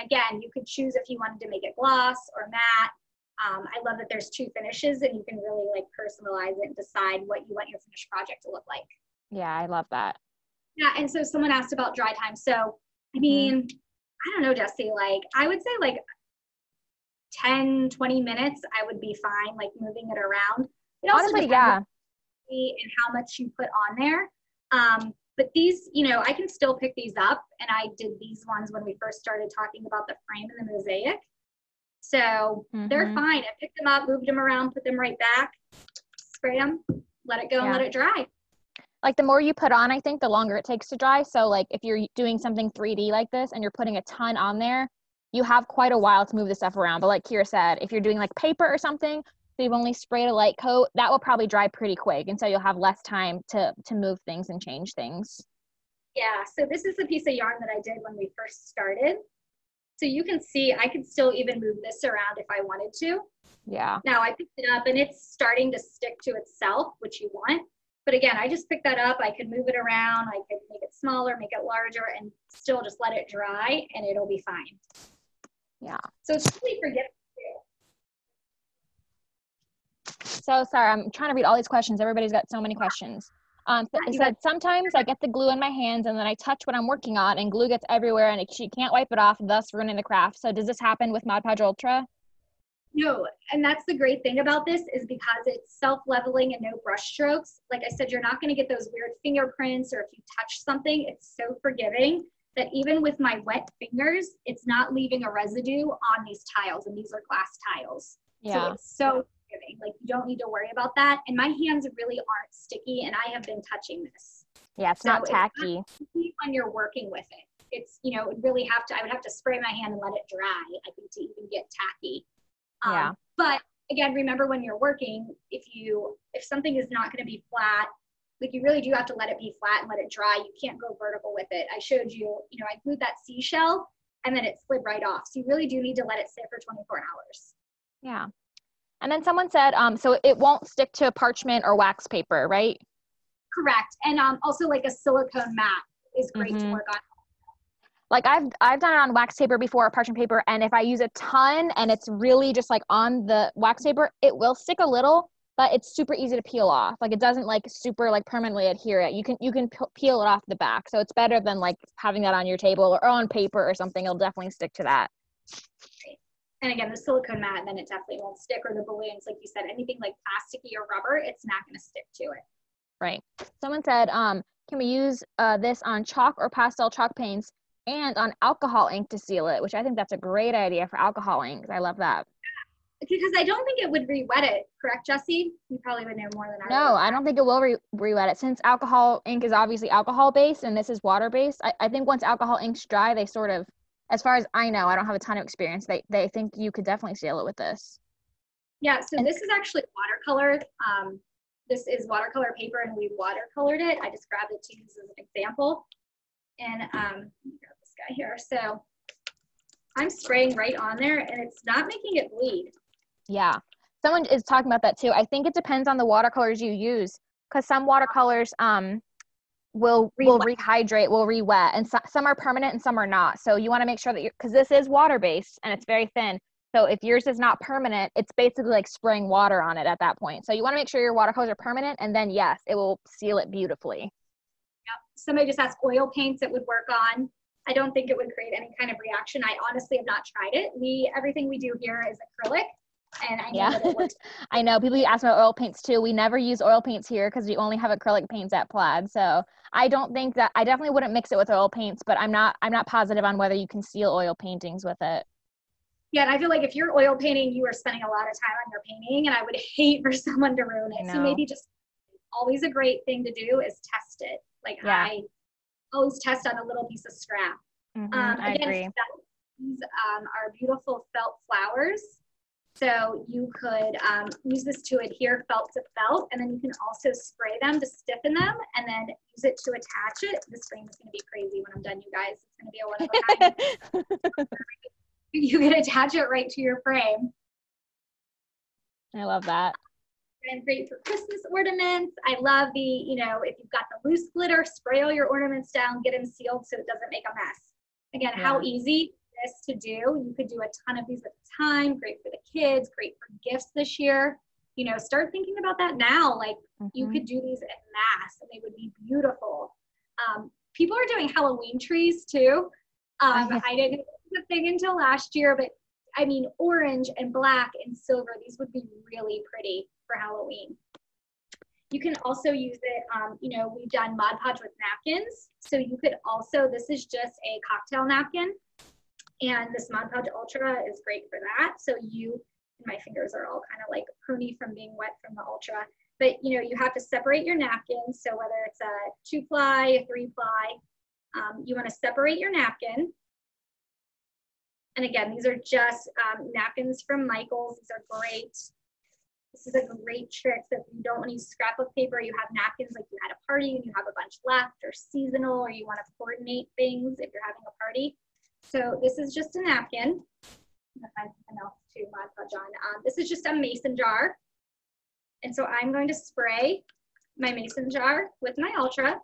again, you could choose if you wanted to make it gloss or matte. I love that there's 2 finishes and you can really like personalize it and decide what you want your finished project to look like. Yeah, I love that. Yeah, and so someone asked about dry time. So, I mean, I don't know, Jesse, like I would say like 10, 20 minutes, I would be fine, like moving it around. It also honestly, depends and how much you put on there. But these, you know, I can still pick these up, and I did these ones when we first started talking about the frame and the mosaic. So they're fine. I picked them up, moved them around, put them right back, spray them, let it go and let it dry. Like the more you put on, I think the longer it takes to dry. So like if you're doing something 3D like this and you're putting a ton on there, you have quite a while to move the stuff around. But like Kira said, if you're doing like paper or something, so you've only sprayed a light coat, that will probably dry pretty quick. And so you'll have less time to move things and change things. Yeah, so this is a piece of yarn that I did when we first started. So you can see I could still even move this around if I wanted to. Yeah. Now I picked it up and it's starting to stick to itself, which you want. But again, I just picked that up. I could move it around. I could make it smaller, make it larger, and still just let it dry and it'll be fine. Yeah. So it's really forgiving too. So sorry, I'm trying to read all these questions. Everybody's got so many questions. It said, sometimes I get the glue in my hands and then I touch what I'm working on and glue gets everywhere and she can't wipe it off, thus ruining the craft. So does this happen with Mod Podge Ultra? No, and that's the great thing about this is because it's self-leveling and no brush strokes. Like I said, you're not going to get those weird fingerprints, or if you touch something, it's so forgiving that even with my wet fingers, it's not leaving a residue on these tiles, and these are glass tiles. Yeah. So it's so forgiving. Like you don't need to worry about that. And my hands really aren't sticky, and I have been touching this. Yeah, it's not tacky. It's not when you're working with it. It's, you know, it would really have to, I would have to spray my hand and let it dry, I think, to even get tacky. Yeah. But again, remember when you're working, if something is not going to be flat, like you really do have to let it be flat and let it dry. You can't go vertical with it. I showed you, you know, I glued that seashell and then it slid right off. So you really do need to let it sit for 24 hours. Yeah. And then someone said, so it won't stick to parchment or wax paper, right? Correct. And also like a silicone mat is great to work on. Like I've done it on wax paper before, or parchment paper, and if I use a ton and it's really just like on the wax paper, it will stick a little, but it's super easy to peel off. Like it doesn't like super like permanently adhere it. You can peel it off the back, so it's better than like having that on your table or on paper or something. It'll definitely stick to that. And again, the silicone mat, then it definitely won't stick, or the balloons, like you said, anything like plasticky or rubber, it's not going to stick to it. Right. Someone said, can we use this on chalk or pastel chalk paints and on alcohol ink to seal it, which I think that's a great idea for alcohol ink. I love that. Because I don't think it would re-wet it, correct, Jesse? You probably would know more than I would. No, I don't think it will re-wet it, since alcohol ink is obviously alcohol based and this is water based. I think once alcohol inks dry, they sort of, as far as I know, I don't have a ton of experience, they think you could definitely seal it with this. Yeah, so this is actually watercolor. This is watercolor paper and we watercolored it. I just grabbed it to use as an example. And let me grab this guy here. So I'm spraying right on there and it's not making it bleed. Yeah, someone is talking about that too. I think it depends on the watercolors you use, because some watercolors will rehydrate, will re-wet, and some are permanent and some are not. So you want to make sure that because this is water based and it's very thin. So if yours is not permanent, it's basically like spraying water on it at that point. So you want to make sure your watercolors are permanent, and then yes, it will seal it beautifully. Yep. Somebody just asked oil paints it would work on. I don't think it would create any kind of reaction. I honestly have not tried it. Everything we do here is acrylic, and I know that it works. I know people ask about oil paints too. We never use oil paints here because we only have acrylic paints at Plaid. So I don't think that, I definitely wouldn't mix it with oil paints, but I'm not positive on whether you can seal oil paintings with it. Yeah, and I feel like if you're oil painting, you are spending a lot of time on your painting, and I would hate for someone to ruin it. So maybe just always a great thing to do is test it. Like I always test on a little piece of scrap. I agree. These are beautiful felt flowers. So you could use this to adhere felt to felt, and then you can also spray them to stiffen them and then use it to attach it. This frame is going to be crazy when I'm done, you guys. It's going to be a one of a kind. You can attach it right to your frame. I love that. And great for Christmas ornaments. I love the, if you've got the loose glitter, spray all your ornaments down, get them sealed so it doesn't make a mess. Again, how easy this to do. You could do a ton of these at a time. Great for the kids, great for gifts this year. Start thinking about that now. Like you could do these en masse and they would be beautiful. People are doing Halloween trees too. I didn't know it was a thing until last year, but I mean, orange and black and silver, these would be really pretty for Halloween. You can also use it, we've done Mod Podge with napkins. So you could also, this is just a cocktail napkin. And this Mod Podge Ultra is great for that. So my fingers are all kind of like pruny from being wet from the Ultra. But, you have to separate your napkins. So whether it's a 2-ply, a 3-ply, you want to separate your napkin. And again, these are just napkins from Michaels. These are great. This is a great trick. So if you don't want to use scrapbook paper, you have napkins like you had a party and you have a bunch left, or seasonal, or you want to coordinate things if you're having a party. So this is just a napkin. I'm going to find something else to Mod Podge on. This is just a mason jar. And so I'm going to spray my mason jar with my Ultra.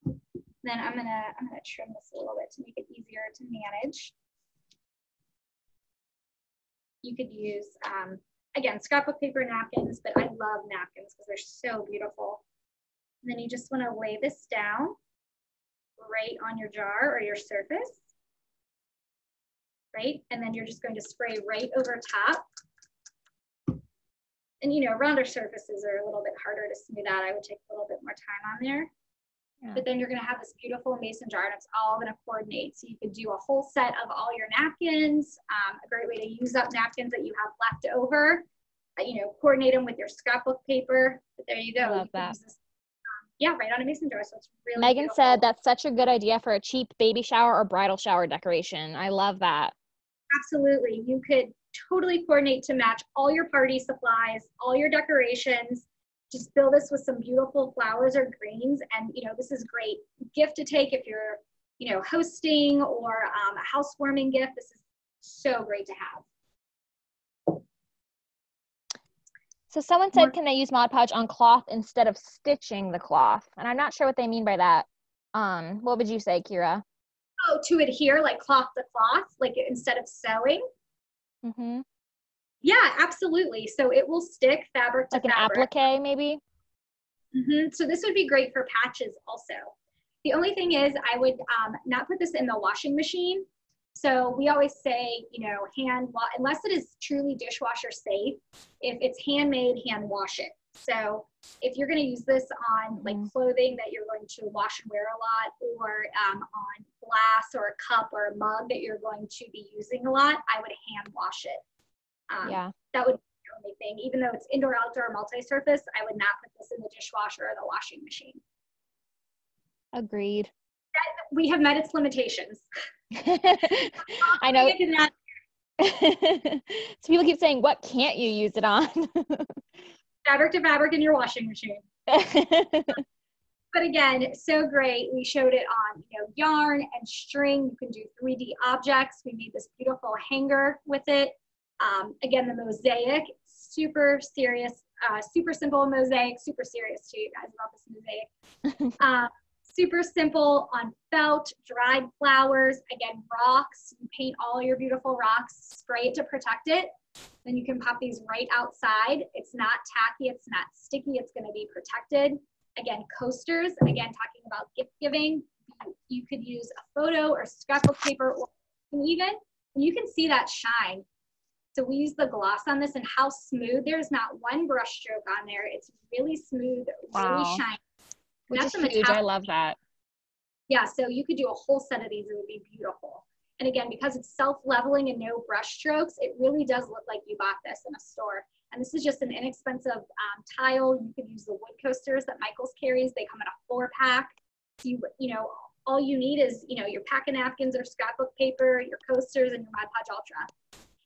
Then I'm gonna trim this a little bit to make it easier to manage. You could use, again, scrapbook paper napkins, but I love napkins because they're so beautiful. And then you just want to lay this down right on your jar or your surface, right? And then you're just going to spray right over top. And rounder surfaces are a little bit harder to smooth out. I would take a little bit more time on there. Yeah. But then you're going to have this beautiful mason jar and it's all going to coordinate. So you could do a whole set of all your napkins, a great way to use up napkins that you have left over, coordinate them with your scrapbook paper. But there you go. I love that. This, right on a mason jar. So it's really Megan beautiful. said that's such a good idea for a cheap baby shower or bridal shower decoration. I love that. Absolutely. You could totally coordinate to match all your party supplies, all your decorations. Just fill this with some beautiful flowers or greens. And, this is great gift to take if you're, hosting or a housewarming gift. This is so great to have. So someone said, can they use Mod Podge on cloth instead of stitching the cloth? And I'm not sure what they mean by that. What would you say, Kira? Oh, to adhere, like cloth to cloth, like instead of sewing? Mm-hmm. Yeah, absolutely. So it will stick fabric to fabric. Like an applique, maybe? Mm-hmm. So this would be great for patches also. The only thing is I would not put this in the washing machine. So we always say, unless it is truly dishwasher safe, if it's handmade, hand wash it. So if you're going to use this on like clothing that you're going to wash and wear a lot, or on glass or a cup or a mug that you're going to be using a lot, I would hand wash it. That would be the only thing. Even though it's indoor, outdoor, multi-surface, I would not put this in the dishwasher or the washing machine. Agreed. We have met its limitations. I know. So people keep saying, what can't you use it on? Fabric to fabric in your washing machine. But again, so great. We showed it on, yarn and string. You can do 3D objects. We made this beautiful hanger with it. Again, the mosaic, super serious, super simple mosaic, super serious too, you guys, about this mosaic. Super simple on felt, dried flowers, again, rocks. You paint all your beautiful rocks, spray it to protect it. Then you can pop these right outside. It's not tacky, it's not sticky, it's gonna be protected. Again, coasters, again, talking about gift giving. You could use a photo or scrapbook paper, or even, and you can see that shine. So we use the gloss on this and how smooth, there's not one brush stroke on there. It's really smooth, really shiny. Which is huge, I love that. Yeah, so you could do a whole set of these, it would be beautiful. And again, because it's self-leveling and no brush strokes, it really does look like you bought this in a store. And this is just an inexpensive tile. You could use the wood coasters that Michaels carries. They come in a 4-pack. So all you need is, your pack of napkins or scrapbook paper, your coasters, and your Podge Ultra.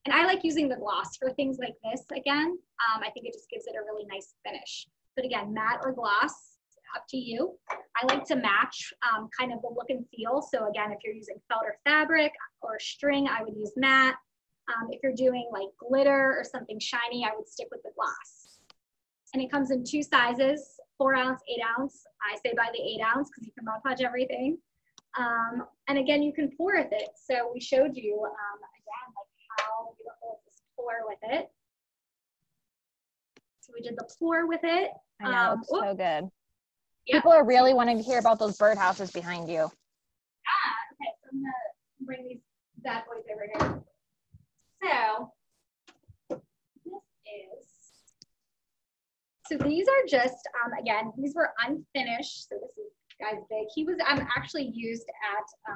And I like using the gloss for things like this again. I think it just gives it a really nice finish. But again, matte or gloss, up to you. I like to match kind of the look and feel. So again, if you're using felt or fabric or string, I would use matte. If you're doing like glitter or something shiny, I would stick with the gloss. And it comes in 2 sizes, 4 ounce, 8 ounce. I say buy the 8 ounce because you can Mod Podge everything. And again, you can pour with it. So we showed you again, like how beautiful is this pour with it. So we did the pour with it. I know, it's so good. Yep. People are really wanting to hear about those birdhouses behind you. Okay, so I'm gonna bring these bad boys over here. So these are just, again, these were unfinished. So this is guy's big. He was actually used at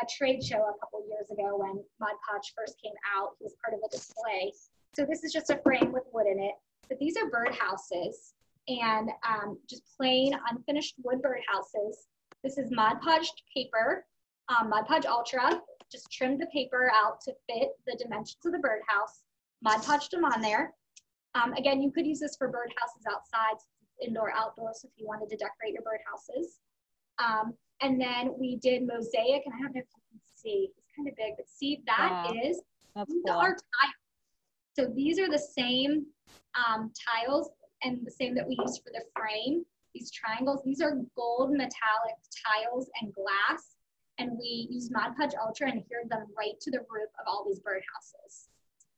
a trade show a couple years ago when Mod Podge first came out. He was part of a display. So this is just a frame with wood in it. But these are birdhouses. And just plain unfinished wood birdhouses. This is Mod Podged paper, Mod Podge Ultra. Just trimmed the paper out to fit the dimensions of the birdhouse. Mod Podged them on there. Again, you could use this for birdhouses outside, indoor, outdoor, so if you wanted to decorate your birdhouses. And then we did mosaic, and I don't know if you can see, it's kind of big, but see, that is our tile. So these are the same tiles and the same that we use for the frame. These triangles, these are gold metallic tiles and glass, and we use Mod Podge Ultra and adhered them right to the roof of all these birdhouses.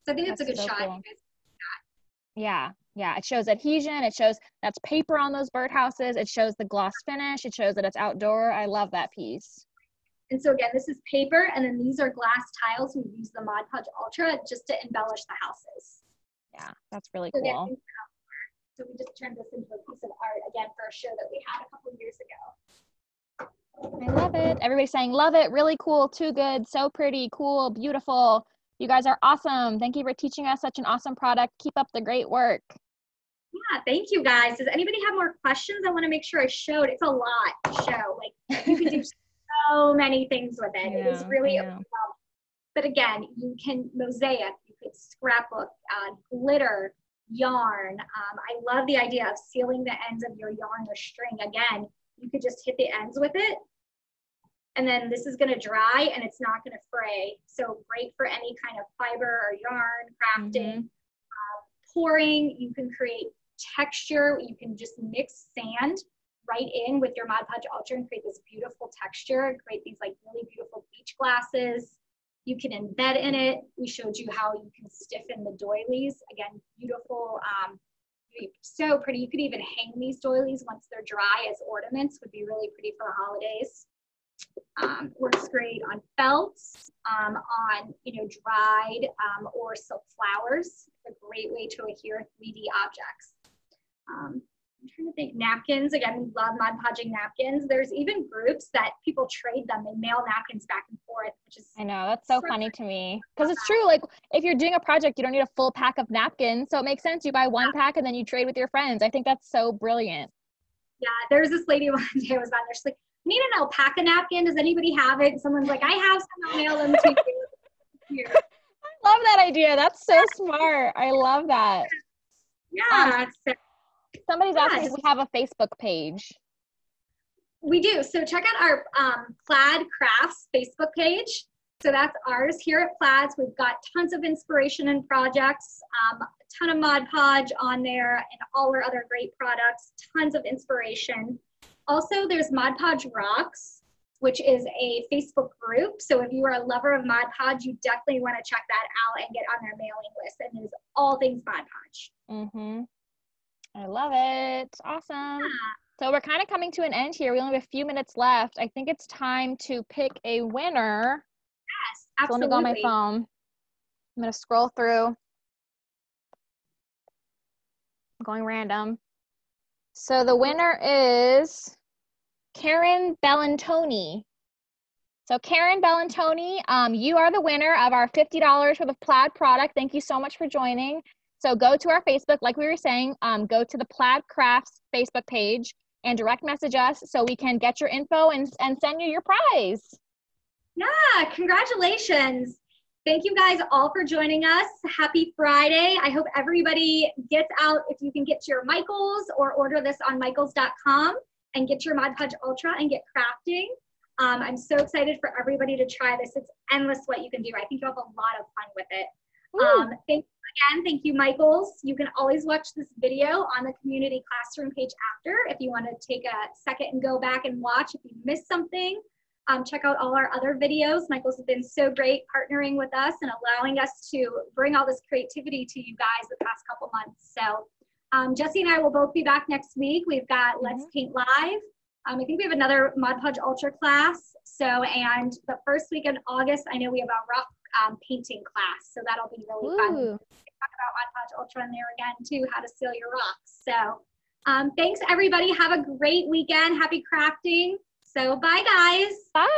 So I think it's a good shot. Cool. You guys yeah, it shows adhesion, it shows that's paper on those birdhouses, it shows the gloss finish, it shows that it's outdoor. I love that piece. And so again, this is paper, and then these are glass tiles. We use the Mod Podge Ultra just to embellish the houses. Yeah, that's really cool. Again, so we just turned this into a piece of art, again, for a show that we had a couple years ago. I love it. Everybody's saying, love it, really cool, too good, so pretty, cool, beautiful. You guys are awesome. Thank you for teaching us such an awesome product. Keep up the great work. Yeah, thank you guys. Does anybody have more questions? I want to make sure I showed. It's a lot to show. Like, you can do so many things with it. It is really overwhelming. But again, you can mosaic, you could scrapbook, glitter, yarn. I love the idea of sealing the ends of your yarn or string. Again, you could just hit the ends with it, and then this is going to dry and it's not going to fray. So great for any kind of fiber or yarn crafting. Pouring, you can create texture. You can just mix sand right in with your Mod Podge Ultra and create this beautiful texture and create these like really beautiful beach glasses. You can embed in it. We showed you how you can stiffen the doilies. Again, beautiful, so pretty. You could even hang these doilies once they're dry as ornaments, would be really pretty for the holidays. Works great on felts, on dried or silk flowers. A great way to adhere 3D objects. I'm trying to think, napkins. Again, we love Mod Podging napkins. There's even groups that people trade them. They mail napkins back and forth, which is I know, that's so funny to me. Because it's true, like if you're doing a project, you don't need a full pack of napkins. So it makes sense. You buy one pack and then you trade with your friends. I think that's so brilliant. Yeah, there was this lady one day I was on there. She's like, I need an alpaca napkin. Does anybody have it? And someone's like, I have some. I'll mail them to you. I love that idea. That's so smart. I love that. Yeah. Somebody's asking if we have a Facebook page. We do. So check out our Plaid Crafts Facebook page. So that's ours here at Plaid's. We've got tons of inspiration and projects, a ton of Mod Podge on there and all our other great products, tons of inspiration. Also, there's Mod Podge Rocks, which is a Facebook group. So if you are a lover of Mod Podge, you definitely want to check that out and get on their mailing list. And it is all things Mod Podge. Mm-hmm. I love it. Awesome. Yeah. So we're kind of coming to an end here. We only have a few minutes left. I think it's time to pick a winner. Yes, absolutely. So let me go on my phone. I'm going to scroll through. I'm going random. So the winner is Karen Bellantoni. So Karen Bellantoni, you are the winner of our $50 for the Plaid product. Thank you so much for joining. So go to our Facebook, like we were saying, go to the Plaid Crafts Facebook page and direct message us so we can get your info and send you your prize. Yeah, congratulations. Thank you guys all for joining us. Happy Friday. I hope everybody gets out, if you can get to your Michaels or order this on michaels.com and get your Mod Podge Ultra and get crafting. I'm so excited for everybody to try this. It's endless what you can do. I think you'll have a lot of fun with it. Thank you, Michaels. You can always watch this video on the community classroom page after if you want to take a second and go back and watch if you missed something. Check out all our other videos. Michaels has been so great partnering with us and allowing us to bring all this creativity to you guys the past couple months. So Jesse and I will both be back next week. We've got Let's Paint Live. I think we have another Mod Podge Ultra class. So, and the first week in August, I know we have a rock painting class. So that'll be really fun. We'll talk about Mod Podge Ultra in there again too, how to seal your rocks. So thanks everybody. Have a great weekend. Happy crafting. So bye guys. Bye.